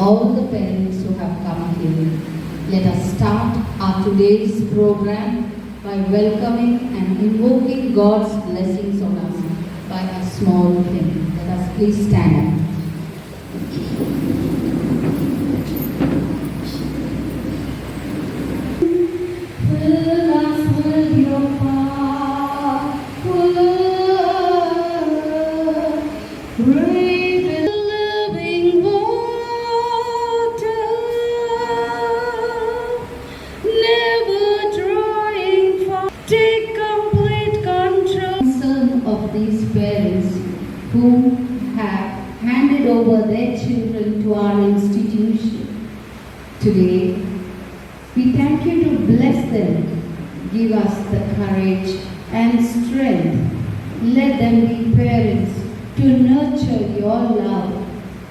all the parents who have come here. Let us start our today's program by welcoming and invoking God's blessings on us by a small hymn. Let us please stand up. Fill us with your power, breathe in living water, never drawing from. Take complete control of these parents who have handed over their children to our institution. Today, we thank you to bless them. Give us the courage and strength. Let them be parents to nurture your love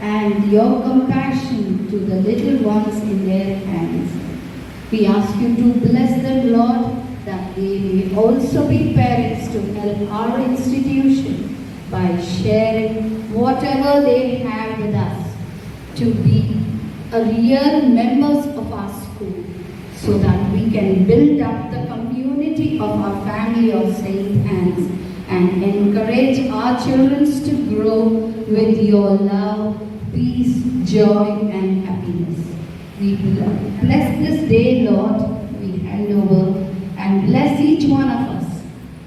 and your compassion to the little ones in their hands. We ask you to bless them, Lord, that they may also be parents to help our institution by sharing whatever they have with us to be a real members of our school, so that we can build up the community of our family of St. Anne's and encourage our children to grow with your love, peace, joy and happiness. We bless this day, Lord, we hand over, and bless each one of us,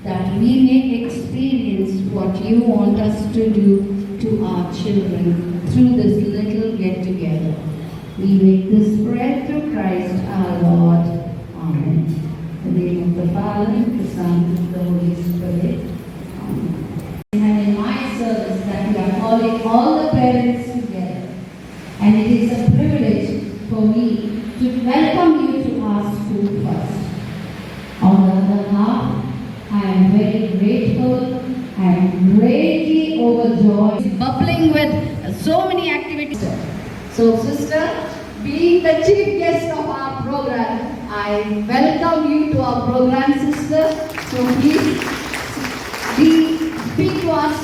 that we may experience what you want us to do to our children through this little get-together. We make this prayer through Christ our Lord. Amen. In the name of the Father, the Son, and the Holy Spirit. Amen. And in my service that we are calling all the parents together. And it is a privilege for me to welcome you to our school first. On the other half, I am very grateful and greatly overjoyed, bubbling with so many activities. So, sister, being the chief guest of our program, I welcome you to our program, sister. So please speak to us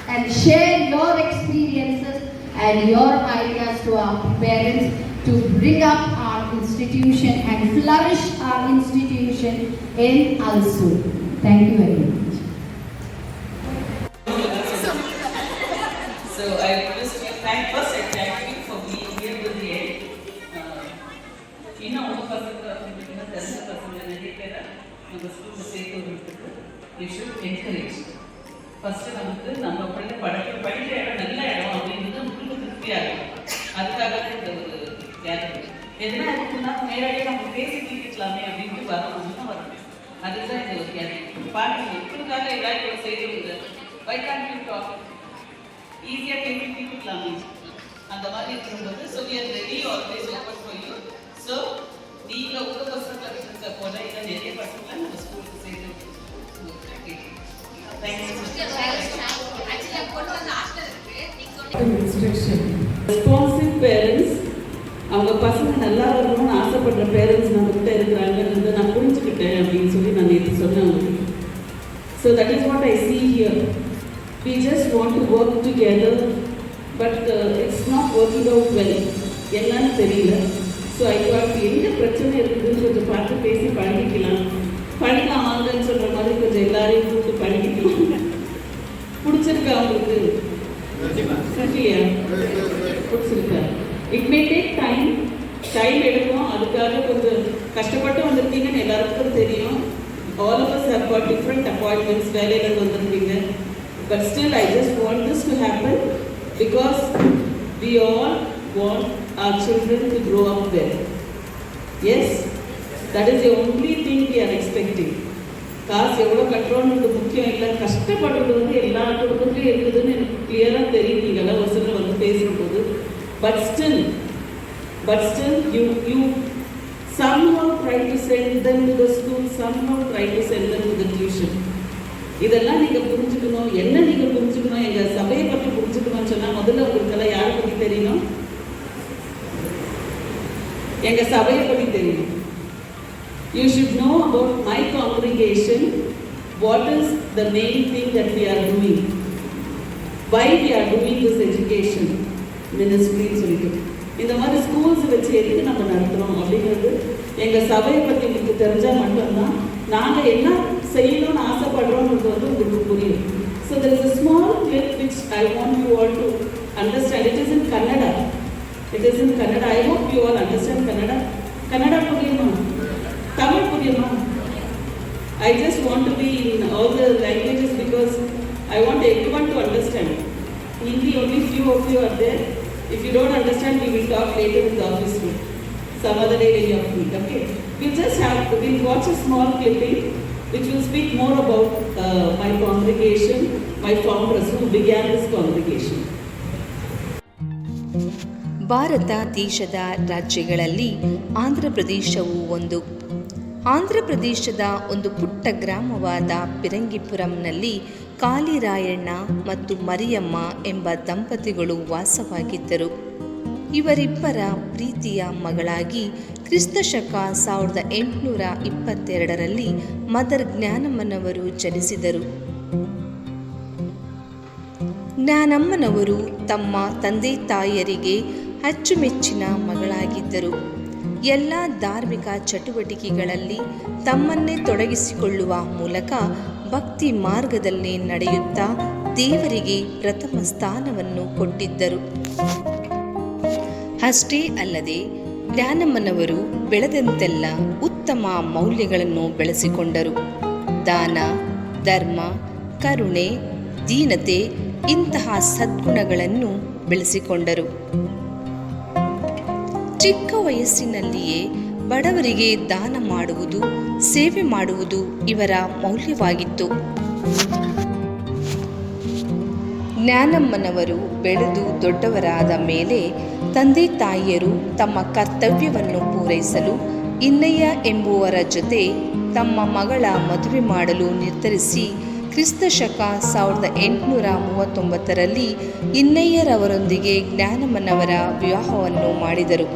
and share your experiences and your ideas to our parents to bring up our institution and flourish our institution in Alsur. Thank you very much. So I just thank you for being here to the end. இன்னும் உங்கள் பசங்க தெரிஞ்ச பசங்க நிறைய பேரை நம்ம ஸ்கூலில் சேர்த்து விடுறதுக்கு வி ஷுட் என்கரேஜ். ஃபஸ்ட்டு நமக்கு நம்ம பிள்ளை படிக்கிற இடம் நல்ல இடம் அப்படின்றது உங்களுக்கு திருப்தியாக இருக்கும். அதுக்காக தான் இந்த ஒரு கேதரிங். எதுனா இருக்குன்னா நேரடியாக நம்ம பேசி தீர்க்கலாமே அப்படின்ட்டு வரணும்னா வரணும். அதுதான் இந்த ஒரு கேதரிங். பாருங்க, உங்களுக்காக எல்லாரும் செய்து வை கான்ட் யூ டாக் ஈஸியாக பேசி தீர்க்கலாமே அந்த மாதிரி இருக்கும்போது so we are ready always open for you. So நீங்கள் உங்கள் பசங்களை விட்டுருக்க போல இல்லை நிறைய பசங்களை நம்ம ஸ்கூலுக்கு சேர்த்து ரெஸ்பான்சிவ் பேரண்ட்ஸ், அவங்க பசங்க நல்லா வரணும்னு ஆசைப்படுற பேரண்ட்ஸ் நம்மகிட்ட இருக்கிறாங்கன்னு நான் புரிஞ்சுக்கிட்டேன் அப்படின்னு சொல்லி நான் நேற்று சொன்னேன் அவங்களுக்கு. So that is what I see here. We just want to work together, but it's not working out well. என்னன்னு தெரியல. ஸோ ஐ தாட் எந்த பிரச்சனை இருக்குதுன்னு கொஞ்சம் பார்த்து பேசி பழகிக்கலாம் ஆங்கன்னு சொல்கிற மாதிரி கொஞ்சம் எல்லாரையும் கூப்பிட்டு பழகிக்கலாம். பிடிச்சிருக்கா அவங்களுக்கு? இல்லையா? பிடிச்சிருக்கா? இட் மே டேக் டைம் எடுக்கும். அதுக்காக கொஞ்சம் கஷ்டப்பட்டு வந்திருக்கீங்கன்னு எல்லாருக்கும் தெரியும். All of us have got different appointments, வேலையில் வந்திருக்கீங்க. But still, I just want this to happen because we all want our children to grow up well. Yes, that is the only thing we are expecting. காசு எவ்வளோ கட்டுறோன்றது முக்கியம் இல்லை, கஷ்டப்படுறது வந்து எல்லா குடும்பத்துலையும் இருக்குதுன்னு எனக்கு கிளியராக தெரியும் நீங்கள்லாம் வசூலில் வந்து பேசும்போது. But still you somehow try to send them to the school, somehow try to send them to the tuition. இதெல்லாம் நீங்கள் புரிஞ்சுக்கணும். என்ன நீங்கள் புரிஞ்சுக்கணும், எங்கள் சபையை பற்றி புரிஞ்சுக்கணும்னு சொன்னால் முதல்ல உங்களுக்கெல்லாம் யாரை பற்றி தெரியணும்? எங்கள் சபையை பற்றி தெரியணும். You should know about my congregation, what is the main thing that we are doing, why we are doing this education ministry. இந்த மாதிரி ஸ்கூல்ஸ் வச்சு எதுக்கு நம்ம நடத்துகிறோம் அப்படிங்கிறது எங்கள் சபையை பற்றி உங்களுக்கு தெரிஞ்சால் மட்டும்தான் நாங்கள் என்ன செய்யணும்னு ஆசைப்படுறோம்ன்றது வந்து உங்களுக்கு புரியும். So there is a small clip which I want you all to understand. It is in Kannada. It is in Kannada. I hope you all understand Kannada. Kannada புரியுமா? தமிழ் புரியுமா? I just want to be in all the languages because I want everyone to understand. Hindi only few of you are there. If you don't understand, we will talk later in the office room. Some other day when you are free, okay? We'll watch a small clipping which will speak more about my congregation, my founders who began this congregation. Bharat ದೇಶದ ರಾಜ್ಯಗಳಲ್ಲಿ ಆಂಧ್ರ ಪ್ರದೇಶವು ಒಂದು. ಆಂಧ್ರ ಪ್ರದೇಶದ ಒಂದು ಪುಟ್ಟ ಗ್ರಾಮವಾದ ಪಿರಂಗಿಪುರಂನಲ್ಲಿ ಕಾಲಿರಾಯಣ್ಣ ಮತ್ತು ಮರಿಯಮ್ಮ ಎಂಬ ದಂಪತಿಗಳು ವಾಸವಾಗಿದ್ದರು. ಇವರಿಬ್ಬರ ಪ್ರೀತಿಯ ಮಗಳಾಗಿ ಕ್ರಿಸ್ತಶಕ 1822ರಲ್ಲಿ ಮದರ್ ಜ್ಞಾನಮ್ಮನವರು ಜನಿಸಿದರು. ಜ್ಞಾನಮ್ಮನವರು ತಮ್ಮ ತಂದೆ ತಾಯಿಯರಿಗೆ ಅಚ್ಚುಮೆಚ್ಚಿನ ಮಗಳಾಗಿದ್ದರು. ಎಲ್ಲ ಧಾರ್ಮಿಕ ಚಟುವಟಿಕೆಗಳಲ್ಲಿ ತಮ್ಮನ್ನೇ ತೊಡಗಿಸಿಕೊಳ್ಳುವ ಮೂಲಕ ಭಕ್ತಿ ಮಾರ್ಗದಲ್ಲಿ ನಡೆಯುತ್ತಾ ದೇವರಿಗೆ ಪ್ರಥಮ ಸ್ಥಾನವನ್ನು ಕೊಟ್ಟಿದ್ದರು. ಅಷ್ಟೇ ಅಲ್ಲದೆ ಜ್ಞಾನಮ್ಮನವರು ಬೆಳೆದಂತೆಲ್ಲ ಉತ್ತಮ ಮೌಲ್ಯಗಳನ್ನು ಬೆಳೆಸಿಕೊಂಡರು. ದಾನ, ಧರ್ಮ, ಕರುಣೆ, ದೀನತೆ ಇಂತಹ ಸದ್ಗುಣಗಳನ್ನು ಬೆಳೆಸಿಕೊಂಡರು. ಚಿಕ್ಕ ವಯಸ್ಸಿನಲ್ಲಿಯೇ ಬಡವರಿಗೆ ದಾನ ಮಾಡುವುದು, ಸೇವೆ ಮಾಡುವುದು ಇವರ ಮೌಲ್ಯವಾಗಿತ್ತು. ಜ್ಞಾನಮ್ಮನವರು ಬೆಳೆದು ದೊಡ್ಡವರಾದ ಮೇಲೆ ತಂದೆ ತಾಯಿಯರು ತಮ್ಮ ಕರ್ತವ್ಯವನ್ನು ಪೂರೈಸಲು ಇನ್ನಯ್ಯ ಎಂಬುವರ ಜೊತೆ ತಮ್ಮ ಮಗಳ ಮದುವೆ ಮಾಡಲು ನಿರ್ಧರಿಸಿ ಕ್ರಿಸ್ತಶಕ 1839ರಲ್ಲಿ ಇನ್ನಯ್ಯರವರೊಂದಿಗೆ ಜ್ಞಾನಮ್ಮನವರ ವಿವಾಹವನ್ನು ಮಾಡಿದರು.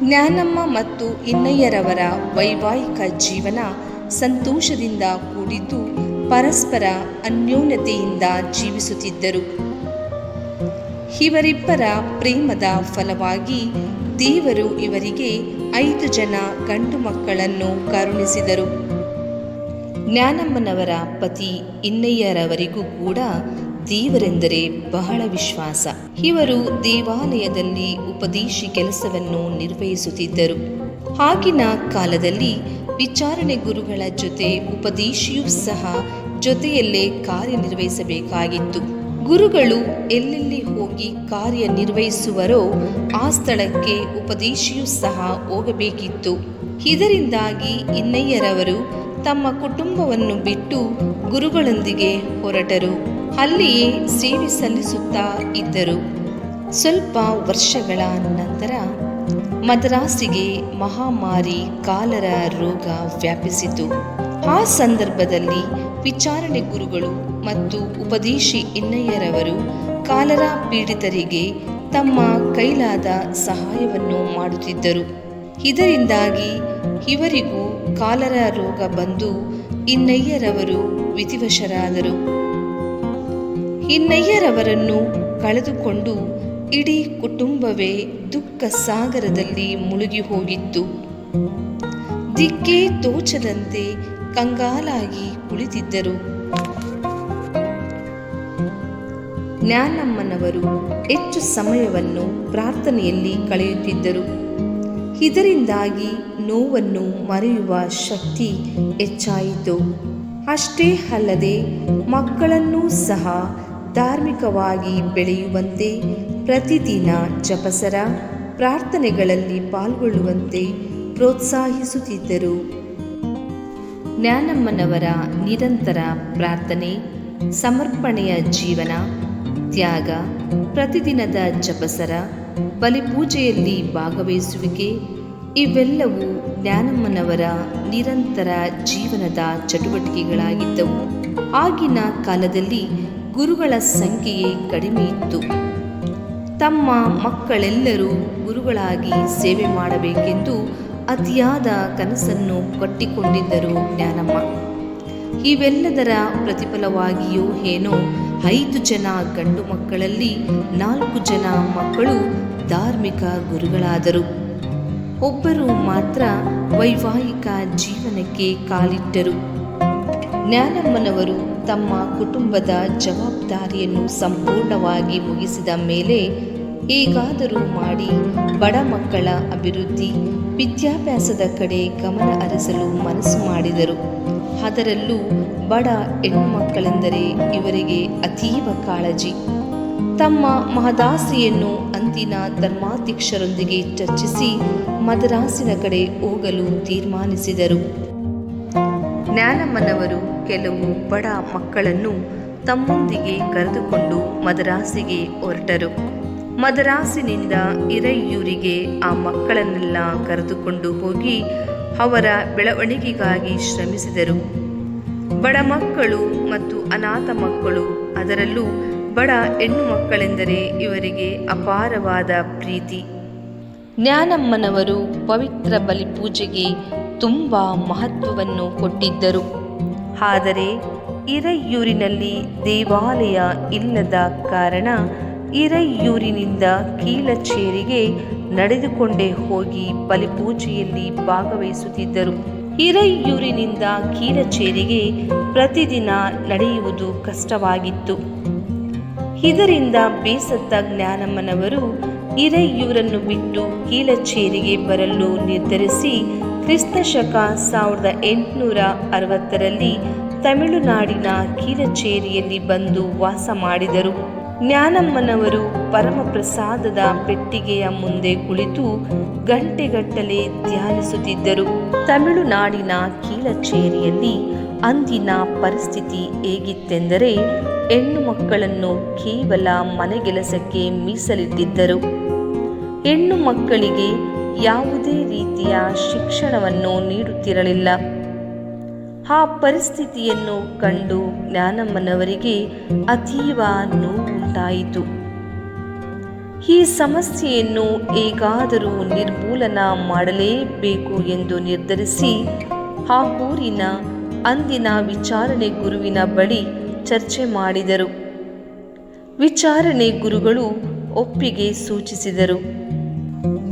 ಜ್ಞಾನಮ್ಮ ಮತ್ತು ಇನ್ನಯ್ಯರವರ ವೈವಾಹಿಕ ಜೀವನ ಸಂತೋಷದಿಂದ ಕೂಡಿದ್ದು ಪರಸ್ಪರ ಅನ್ಯೋನ್ಯತೆಯಿಂದ ಜೀವಿಸುತ್ತಿದ್ದರು. ಇವರಿಬ್ಬರ ಪ್ರೇಮದ ಫಲವಾಗಿ ದೇವರು ಇವರಿಗೆ 5 ಜನ ಗಂಡು ಮಕ್ಕಳನ್ನು ಕರುಣಿಸಿದರು. ಜ್ಞಾನಮ್ಮನವರ ಪತಿ ಇನ್ನಯ್ಯರವರಿಗೂ ಕೂಡ ದೇವರೆಂದರೆ ಬಹಳ ವಿಶ್ವಾಸ. ಇವರು ದೇವಾಲಯದಲ್ಲಿ ಉಪದೇಶಿ ಕೆಲಸವನ್ನು ನಿರ್ವಹಿಸುತ್ತಿದ್ದರು. ಆಗಿನ ಕಾಲದಲ್ಲಿ ವಿಚಾರಣೆ ಗುರುಗಳ ಜೊತೆ ಉಪದೇಶಿಯೂ ಸಹ ಜೊತೆಯಲ್ಲೇ ಕಾರ್ಯನಿರ್ವಹಿಸಬೇಕಾಗಿತ್ತು. ಗುರುಗಳು ಎಲ್ಲೆಲ್ಲಿ ಹೋಗಿ ಕಾರ್ಯನಿರ್ವಹಿಸುವರೋ ಆ ಸ್ಥಳಕ್ಕೆ ಉಪದೇಶಿಯೂ ಸಹ ಹೋಗಬೇಕಿತ್ತು. ಇದರಿಂದಾಗಿ ಇನ್ನಯ್ಯರವರು ತಮ್ಮ ಕುಟುಂಬವನ್ನು ಬಿಟ್ಟು ಗುರುಗಳೊಂದಿಗೆ ಹೊರಟರು. ಅಲ್ಲಿಯೇ ಸೇವೆ ಸಲ್ಲಿಸುತ್ತಾ ಇದ್ದರು. ಸ್ವಲ್ಪ ವರ್ಷಗಳ ನಂತರ ಮದ್ರಾಸಿಗೆ ಮಹಾಮಾರಿ ಕಾಲರ ರೋಗ ವ್ಯಾಪಿಸಿತು. ಆ ಸಂದರ್ಭದಲ್ಲಿ ವಿಚಾರಣೆ ಗುರುಗಳು ಮತ್ತು ಉಪದೇಶಿ ಇನ್ನಯ್ಯರವರು ಕಾಲರ ಪೀಡಿತರಿಗೆ ತಮ್ಮ ಕೈಲಾದ ಸಹಾಯವನ್ನು ಮಾಡುತ್ತಿದ್ದರು. ಇದರಿಂದಾಗಿ ಇವರಿಗೂ ಕಾಲರ ರೋಗ ಬಂದು ಇನ್ನಯ್ಯರವರು ವಿಧಿವಶರಾದರು. ಇನ್ನಯ್ಯರವರನ್ನು ಕಳೆದುಕೊಂಡು ಇಡೀ ಕುಟುಂಬವೇ ದುಃಖ ಸಾಗರದಲ್ಲಿ ಮುಳುಗಿ ಹೋಗಿತ್ತು. ದಿಕ್ಕೇ ತೋಚದಂತೆ ಕಂಗಾಲಾಗಿ ಕುಳಿತಿದ್ದರು. ಜ್ಞಾನಮ್ಮನವರು ಹೆಚ್ಚು ಸಮಯವನ್ನು ಪ್ರಾರ್ಥನೆಯಲ್ಲಿ ಕಳೆಯುತ್ತಿದ್ದರು. ಇದರಿಂದಾಗಿ ನೋವನ್ನು ಮರೆಯುವ ಶಕ್ತಿ ಹೆಚ್ಚಾಯಿತು. ಅಷ್ಟೇ ಅಲ್ಲದೆ ಮಕ್ಕಳನ್ನೂ ಸಹ ಧಾರ್ಮಿಕವಾಗಿ ಬೆಳೆಯುವಂತೆ, ಪ್ರತಿದಿನ ಜಪಸರ ಪ್ರಾರ್ಥನೆಗಳಲ್ಲಿ ಪಾಲ್ಗೊಳ್ಳುವಂತೆ ಪ್ರೋತ್ಸಾಹಿಸುತ್ತಿದ್ದರು. ಜ್ಞಾನಮ್ಮನವರ ನಿರಂತರ ಪ್ರಾರ್ಥನೆ, ಸಮರ್ಪಣೆಯ ಜೀವನ, ತ್ಯಾಗ, ಪ್ರತಿದಿನದ ಜಪಸರ, ಬಲಿಪೂಜೆಯಲ್ಲಿ ಭಾಗವಹಿಸುವಿಕೆ ಇವೆಲ್ಲವೂ ಜ್ಞಾನಮ್ಮನವರ ನಿರಂತರ ಜೀವನದ ಚಟುವಟಿಕೆಗಳಾಗಿದ್ದವು. ಆಗಿನ ಕಾಲದಲ್ಲಿ ಗುರುಗಳ ಸಂಖ್ಯೆಯೇ ಕಡಿಮೆ ಇತ್ತು. ತಮ್ಮ ಮಕ್ಕಳೆಲ್ಲರೂ ಗುರುಗಳಾಗಿ ಸೇವೆ ಮಾಡಬೇಕೆಂದು ಅತಿಯಾದ ಕನಸನ್ನು ಕಟ್ಟಿಕೊಂಡಿದ್ದರು ಜ್ಞಾನಮ್ಮ. ಇವೆಲ್ಲದರ ಪ್ರತಿಫಲವಾಗಿಯೋ ಏನೋ 5 ಜನ ಗಂಡು ಮಕ್ಕಳಲ್ಲಿ 4 ಜನ ಮಕ್ಕಳು ಧಾರ್ಮಿಕ ಗುರುಗಳಾದರು. ಒಬ್ಬರು ಮಾತ್ರ ವೈವಾಹಿಕ ಜೀವನಕ್ಕೆ ಕಾಲಿಟ್ಟರು. ಜ್ಞಾನಮ್ಮನವರು ತಮ್ಮ ಕುಟುಂಬದ ಜವಾಬ್ದಾರಿಯನ್ನು ಸಂಪೂರ್ಣವಾಗಿ ಮುಗಿಸಿದ ಮೇಲೆ ಹೇಗಾದರೂ ಮಾಡಿ ಬಡ ಮಕ್ಕಳ ಅಭಿವೃದ್ಧಿ, ವಿದ್ಯಾಭ್ಯಾಸದ ಕಡೆ ಗಮನ ಹರಿಸಲು ಮನಸ್ಸು ಮಾಡಿದರು. ಅದರಲ್ಲೂ ಬಡ ಹೆಣ್ಣು ಮಕ್ಕಳೆಂದರೆ ಇವರಿಗೆ ಅತೀವ ಕಾಳಜಿ. ತಮ್ಮ ಮಹದಾಸೆಯನ್ನು ಅಂದಿನ ಧರ್ಮಾಧ್ಯಕ್ಷರೊಂದಿಗೆ ಚರ್ಚಿಸಿ ಮದರಾಸಿನ ಕಡೆ ಹೋಗಲು ತೀರ್ಮಾನಿಸಿದರು. ಜ್ಞಾನಮ್ಮನವರು ಕೆಲವು ಬಡ ಮಕ್ಕಳನ್ನು ತಮ್ಮೊಂದಿಗೆ ಕರೆದುಕೊಂಡು ಮದರಾಸಿಗೆ ಹೊರಟರು. ಮದರಾಸಿನಿಂದ ಹಿರೈಯೂರಿಗೆ ಆ ಮಕ್ಕಳನ್ನೆಲ್ಲ ಕರೆದುಕೊಂಡು ಹೋಗಿ ಅವರ ಬೆಳವಣಿಗೆಗಾಗಿ ಶ್ರಮಿಸಿದರು. ಬಡ ಮಕ್ಕಳು ಮತ್ತು ಅನಾಥ ಮಕ್ಕಳು, ಅದರಲ್ಲೂ ಬಡ ಹೆಣ್ಣು ಮಕ್ಕಳೆಂದರೆ ಇವರಿಗೆ ಅಪಾರವಾದ ಪ್ರೀತಿ. ಜ್ಞಾನಮ್ಮನವರು ಪವಿತ್ರ ಬಲಿಪೂಜೆಗೆ ತುಂಬ ಮಹತ್ವವನ್ನು ಕೊಟ್ಟಿದ್ದರು. ಆದರೆ ಹಿರೈಯೂರಿನಲ್ಲಿ ದೇವಾಲಯ ಇಲ್ಲದ ಕಾರಣ ಹಿರೈಯೂರಿನಿಂದ ಕೀಲಚೇರಿಗೆ ನಡೆದುಕೊಂಡೇ ಹೋಗಿ ಬಲಿಪೂಜೆಯಲ್ಲಿ ಭಾಗವಹಿಸುತ್ತಿದ್ದರು. ಹಿರೈಯೂರಿನಿಂದ ಕೀಲಚೇರಿಗೆ ಪ್ರತಿದಿನ ನಡೆಯುವುದು ಕಷ್ಟವಾಗಿತ್ತು. ಇದರಿಂದ ಬೇಸತ್ತ ಜ್ಞಾನಮ್ಮನವರು ಹಿರೈಯೂರನ್ನು ಬಿಟ್ಟು ಕೀಲಚೇರಿಗೆ ಬರಲು ನಿರ್ಧರಿಸಿ ಕ್ರಿಸ್ತಶಕ 1860ರಲ್ಲಿ ತಮಿಳುನಾಡಿನ ಕೀಲಚೇರಿಯಲ್ಲಿ ಬಂದು ವಾಸ ಮಾಡಿದರು. ಜ್ಞಾನಮ್ಮನವರು ಪರಮಪ್ರಸಾದದ ಪೆಟ್ಟಿಗೆಯ ಮುಂದೆ ಕುಳಿತು ಗಂಟೆಗಟ್ಟಲೆ ಧ್ಯಾನಿಸುತ್ತಿದ್ದರು. ತಮಿಳುನಾಡಿನ ಕೀಲಚೇರಿಯಲ್ಲಿ ಅಂದಿನ ಪರಿಸ್ಥಿತಿ ಹೇಗಿತ್ತೆಂದರೆ ಹೆಣ್ಣು ಮಕ್ಕಳನ್ನು ಕೇವಲ ಮನೆಗೆಲಸಕ್ಕೆ ಮೀಸಲಿಟ್ಟಿದ್ದರು. ಹೆಣ್ಣು ಮಕ್ಕಳಿಗೆ ಯಾವುದೇ ರೀತಿಯ ಶಿಕ್ಷಣವನ್ನು ನೀಡುತ್ತಿರಲಿಲ್ಲ. ಆ ಪರಿಸ್ಥಿತಿಯನ್ನು ಕಂಡು ಜ್ಞಾನಮ್ಮನವರಿಗೆ ಅತೀವ ನೋವುಂಟಾಯಿತು. ಈ ಸಮಸ್ಯೆಯನ್ನು ಹೇಗಾದರೂ ನಿರ್ಮೂಲನ ಮಾಡಲೇಬೇಕು ಎಂದು ನಿರ್ಧರಿಸಿ ಆ ಊರಿನ ಅಂದಿನ ವಿಚಾರಣೆ ಗುರುವಿನ ಬಳಿ ಚರ್ಚೆ ಮಾಡಿದರು. ವಿಚಾರಣೆ ಗುರುಗಳು ಒಪ್ಪಿಗೆ ಸೂಚಿಸಿದರು.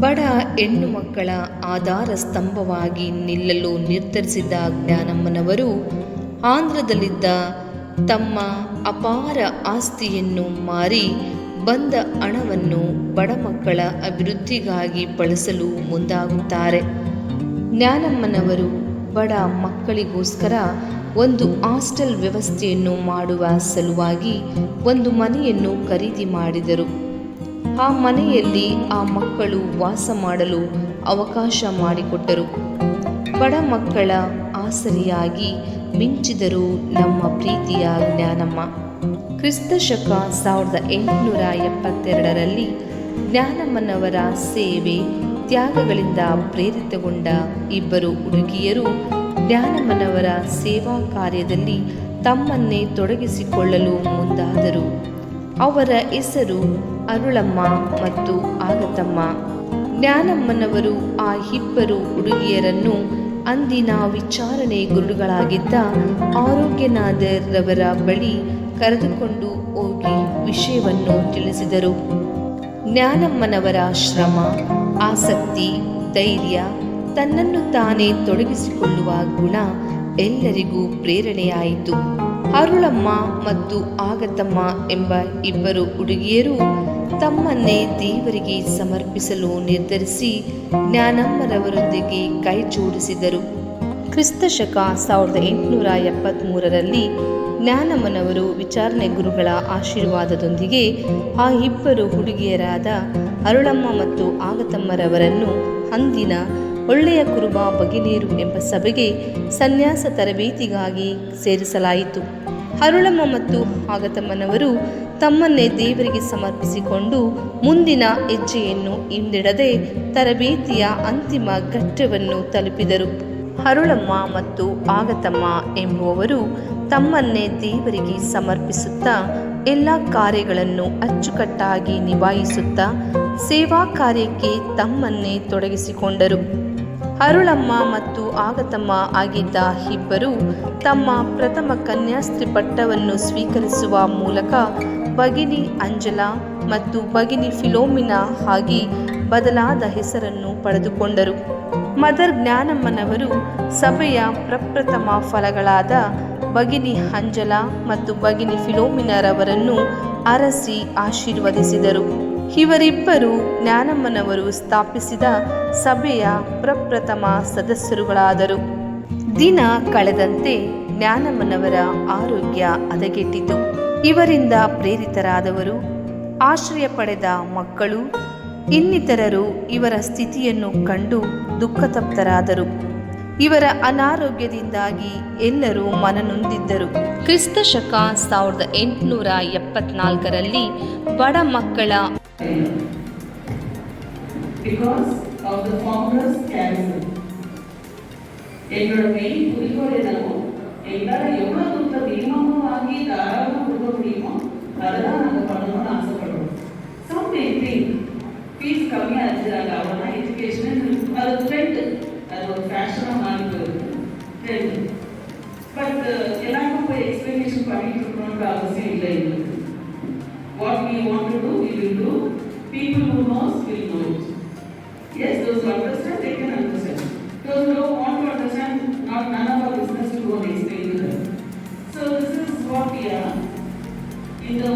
ಬಡ ಹೆಣ್ಣು ಮಕ್ಕಳ ಆಧಾರ ಸ್ತಂಭವಾಗಿ ನಿಲ್ಲಲು ನಿರ್ಧರಿಸಿದ ಜ್ಞಾನಮ್ಮನವರು ಆಂಧ್ರದಲ್ಲಿದ್ದ ತಮ್ಮ ಅಪಾರ ಆಸ್ತಿಯನ್ನು ಮಾರಿ ಬಂದ ಹಣವನ್ನು ಬಡ ಮಕ್ಕಳ ಅಭಿವೃದ್ಧಿಗಾಗಿ ಬಳಸಲು ಮುಂದಾಗುತ್ತಾರೆ. ಜ್ಞಾನಮ್ಮನವರು ಬಡ ಮಕ್ಕಳಿಗೋಸ್ಕರ ಒಂದು ಹಾಸ್ಟೆಲ್ ವ್ಯವಸ್ಥೆಯನ್ನು ಮಾಡುವ ಸಲುವಾಗಿ ಒಂದು ಮನೆಯನ್ನು ಖರೀದಿ ಮಾಡಿದರು. ಆ ಮನೆಯಲ್ಲಿ ಆ ಮಕ್ಕಳು ವಾಸ ಮಾಡಲು ಅವಕಾಶ ಮಾಡಿಕೊಟ್ಟರು. ಬಡ ಮಕ್ಕಳ ಆಸರಿಯಾಗಿ ಮಿಂಚಿದರು ನಮ್ಮ ಪ್ರೀತಿಯ ಜ್ಞಾನಮ್ಮ. ಕ್ರಿಸ್ತಶಕ 1872ರಲ್ಲಿ ಜ್ಞಾನಮ್ಮನವರ ಸೇವೆ ತ್ಯಾಗಗಳಿಂದ ಪ್ರೇರಿತಗೊಂಡ ಇಬ್ಬರು ಹುಡುಗಿಯರು ಜ್ಞಾನಮ್ಮನವರ ಸೇವಾ ಕಾರ್ಯದಲ್ಲಿ ತಮ್ಮನ್ನೇ ತೊಡಗಿಸಿಕೊಳ್ಳಲು ಮುಂದಾದರು. ಅವರ ಹೆಸರು ಅರುಳಮ್ಮ ಮತ್ತು ಆಗತಮ್ಮ. ಜ್ಞಾನಮ್ಮನವರು ಆ ಇಬ್ಬರು ಹುಡುಗಿಯರನ್ನು ಅಂದಿನ ವಿಚಾರಣೆ ಗುರುಗಳಾಗಿದ್ದ ಆರೋಗ್ಯನಾಥರವರ ಬಳಿ ಕರೆದುಕೊಂಡು ಹೋಗಿ ವಿಷಯವನ್ನು ತಿಳಿಸಿದರು. ಜ್ಞಾನಮ್ಮನವರ ಶ್ರಮ, ಆಸಕ್ತಿ, ಧೈರ್ಯ, ತನ್ನನ್ನು ತಾನೇ ತೊಡಗಿಸಿಕೊಳ್ಳುವ ಗುಣ ಎಲ್ಲರಿಗೂ ಪ್ರೇರಣೆಯಾಯಿತು. ಅರುಳಮ್ಮ ಮತ್ತು ಆಗತಮ್ಮ ಎಂಬ ಇಬ್ಬರು ಹುಡುಗಿಯರು ತಮ್ಮನ್ನೇ ದೇವರಿಗೆ ಸಮರ್ಪಿಸಲು ನಿರ್ಧರಿಸಿ ಜ್ಞಾನಮ್ಮನವರೊಂದಿಗೆ ಕೈ ಜೋಡಿಸಿದರು. ಕ್ರಿಸ್ತಶಕ 1873ರಲ್ಲಿ ಜ್ಞಾನಮ್ಮನವರು ವಿಚಾರಣೆ ಗುರುಗಳ ಆಶೀರ್ವಾದದೊಂದಿಗೆ ಆ ಇಬ್ಬರು ಹುಡುಗಿಯರಾದ ಅರುಳಮ್ಮ ಮತ್ತು ಆಗತಮ್ಮರವರನ್ನು ಅಂದಿನ ಒಳ್ಳೆಯ ಕುರುಬ ಭಗಿನಿಯರು ಎಂಬ ಸಭೆಗೆ ಸನ್ಯಾಸ ತರಬೇತಿಗಾಗಿ ಸೇರಿಸಲಾಯಿತು. ಅರುಳಮ್ಮ ಮತ್ತು ಆಗತಮ್ಮನವರು ತಮ್ಮನ್ನೇ ದೇವರಿಗೆ ಸಮರ್ಪಿಸಿಕೊಂಡು ಮುಂದಿನ ಹೆಜ್ಜೆಯನ್ನು ಹಿಂದಿಡದೆ ತರಬೇತಿಯ ಅಂತಿಮ ಘಟ್ಟವನ್ನು ತಲುಪಿದರು. ಅರುಳಮ್ಮ ಮತ್ತು ಆಗತಮ್ಮ ಎಂಬುವವರು ತಮ್ಮನ್ನೇ ದೇವರಿಗೆ ಸಮರ್ಪಿಸುತ್ತಾ ಎಲ್ಲ ಕಾರ್ಯಗಳನ್ನು ಅಚ್ಚುಕಟ್ಟಾಗಿ ನಿಭಾಯಿಸುತ್ತಾ ಸೇವಾ ಕಾರ್ಯಕ್ಕೆ ತಮ್ಮನ್ನೇ ತೊಡಗಿಸಿಕೊಂಡರು. ಅರುಳಮ್ಮ ಮತ್ತು ಆಗತಮ್ಮ ಆಗಿದ್ದ ಇಬ್ಬರು ತಮ್ಮ ಪ್ರಥಮ ಕನ್ಯಾಸ್ತ್ರೀ ಪಟ್ಟವನ್ನು ಸ್ವೀಕರಿಸುವ ಮೂಲಕ ಭಗಿನಿ ಅಂಜಲಾ ಮತ್ತು ಭಗಿನಿ ಫಿಲೋಮಿನಾ ಆಗಿ ಬದಲಾದ ಹೆಸರನ್ನು ಪಡೆದುಕೊಂಡರು. ಮದರ್ ಜ್ಞಾನಮ್ಮನವರು ಸಭೆಯ ಪ್ರಪ್ರಥಮ ಫಲಗಳಾದ ಭಗಿನಿ ಅಂಜಲಾ ಮತ್ತು ಭಗಿನಿ ಫಿಲೋಮಿನಾರವರನ್ನು ಅರಸಿ ಆಶೀರ್ವದಿಸಿದರು. ಇವರಿಬ್ಬರು ಜ್ಞಾನಮ್ಮನವರು ಸ್ಥಾಪಿಸಿದ ಸಭೆಯ ಪ್ರಪ್ರಥಮ ಸದಸ್ಯರುಗಳಾದರು. ದಿನ ಕಳೆದಂತೆ ಜ್ಞಾನಮ್ಮನವರ ಆರೋಗ್ಯ ಹದಗೆಟ್ಟಿತು. ಇವರಿಂದ ಪ್ರೇರಿತರಾದವರು, ಆಶ್ರಯ ಪಡೆದ ಮಕ್ಕಳು, ಇನ್ನಿತರರು ಇವರ ಸ್ಥಿತಿಯನ್ನು ಕಂಡು ದುಃಖತಪ್ತರಾದರು. ಇವರ ಅನಾರೋಗ್ಯದಿಂದಾಗಿ ಎಲ್ಲರೂ ಮನನೊಂದಿದ್ದರು. ಕ್ರಿಸ್ತ ಶಕ 1874ರಲ್ಲಿ ಬಡ ಮಕ್ಕಳ எங்களோட மெயின் குறிக்கோள் என்னவோ எங்களால் எவ்வளோ தூரம் மினிமமும் வாங்கி தாராளமாக கொடுக்க முடியுமோ அதெல்லாம் நாங்கள் பண்ணணும்னு ஆசைப்படுறோம். சம் மே திங்க் ஃபீஸ் கம்மியாக இருந்துறாங்க, அவ்வளோதான் எஜுகேஷன், அது ட்ரெண்டு, அது ஒரு ஃபேஷனாக மாறி போயிருக்கு ட்ரெண்டு. பட் எல்லாருக்கும் போய் எக்ஸ்பிளனேஷன் பண்ணிட்டு இருக்கணுன்ற அவசியம் இல்லை எங்களுக்கு. What we want to do we will do. People who knows will know. Yes, those who understand they can understand. Those who don't want to understand, none of our business to go and explain to them. So this is what we are. In the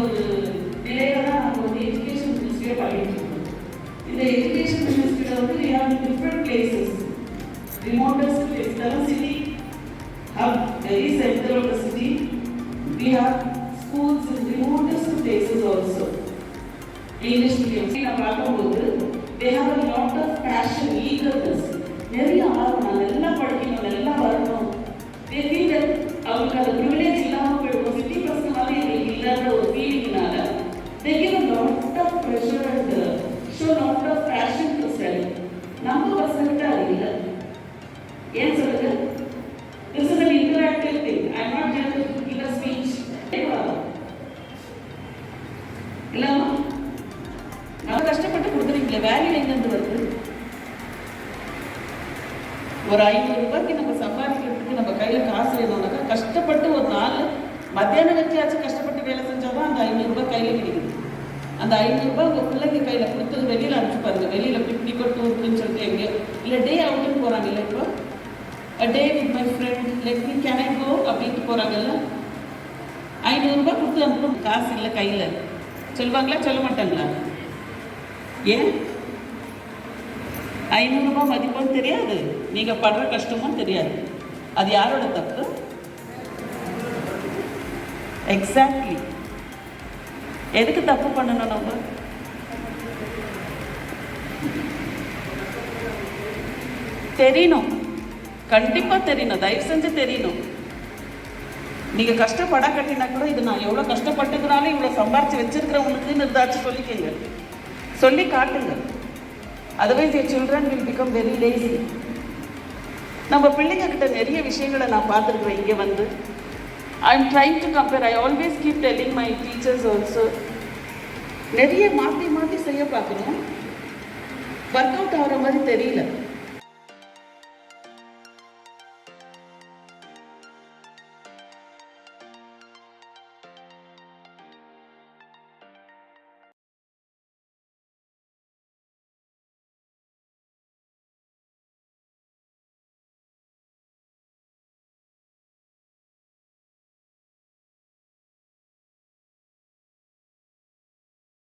education ministry பண்ணிட்டு இருக்கோம். இந்த education ministry we have different places, remotest places, the city hub, very center of the city. We have schools in remotest places also. English medium. நான் பார்க்கும்போது they have a lot of passion, eagerness. நிறைய ஆர்வம், எல்லாம் படிக்கணும், எல்லாம் வரணும். அவங்களுக்கு அந்த ப்ரிவிலேஜ் இல்லாமல் போயிடும். சிட்டி பசங்களால எங்களுக்கு இல்லாத ஒரு ஃபீலிங்னால they give a lot of pressure and show lot of passion to study. நம்ம பசங்கிட்ட அது இல்லை. ஏன் சொல்லுங்க? This is an interactive thing. I am not here to give a speech. இல்லாமா நம்ம கஷ்டப்பட்டு கொடுக்குறீங்களே, வேல்யூ எங்கேருந்து வருது? ஒரு 500 ரூபாய்க்கு நம்ம சம்பாதிக்கிறதுக்கு நம்ம கையில் காசு வேணும்னாக்கா கஷ்டப்பட்டு ஒரு நாள் மத்தியானம் வச்சாச்சும் கஷ்டப்பட்டு வேலை செஞ்சால் தான் அந்த 500 ரூபாய் கையில் கிடைக்குது. அந்த 500 ரூபாய் உங்கள் பிள்ளைங்க கையில் கொடுத்தது வெளியில் அனுப்பிச்சு பாருங்க. வெளியில் பிக்னிக்கோ டூருக்குன்னு சொல்லிட்டு எங்கே இல்லை டே அவுட்டுன்னு போகிறாங்கல்ல, இப்போ a day with my friend let me can I go அப்படின்ட்டு போகிறாங்கல்ல. 500 ரூபாய் கொடுத்து அனுப்பணும், காசு இல்லை கையில். சொல்லுவாங்களா சொல்ல மாட்டாங்களா? ஏன்? 500 ரூபாய் மதிப்பும் தெரியாது, நீங்கள் படுற கஷ்டமும் தெரியாது. அது யாரோட தப்பு? எக்ஸாக்ட்லி. எதுக்கு தப்பு பண்ணணும்? நம்ம தெரியணும், கண்டிப்பாக தெரியணும், தயவு செஞ்சு தெரியணும். நீங்கள் கஷ்டப்பட கட்டினா கூட இது நான் எவ்வளோ கஷ்டப்பட்டுக்கிறாலும் இவ்வளோ சம்பாரிச்சு வச்சிருக்கிறவங்களுக்குன்னு இருந்தாச்சும் சொல்லிக்கங்க, சொல்லி காட்டுங்க. Otherwise your children will become very lazy. நம்ம பிள்ளைங்க கிட்ட நிறைய விஷயங்களை நான் பார்த்துருக்குறேன். இங்கே வந்து I am trying to compare. I always keep telling my teachers also, நிறைய மாற்றி மாற்றி செய்ய பார்க்கணும், ஒர்க் அவுட் ஆகிற மாதிரி தெரியல.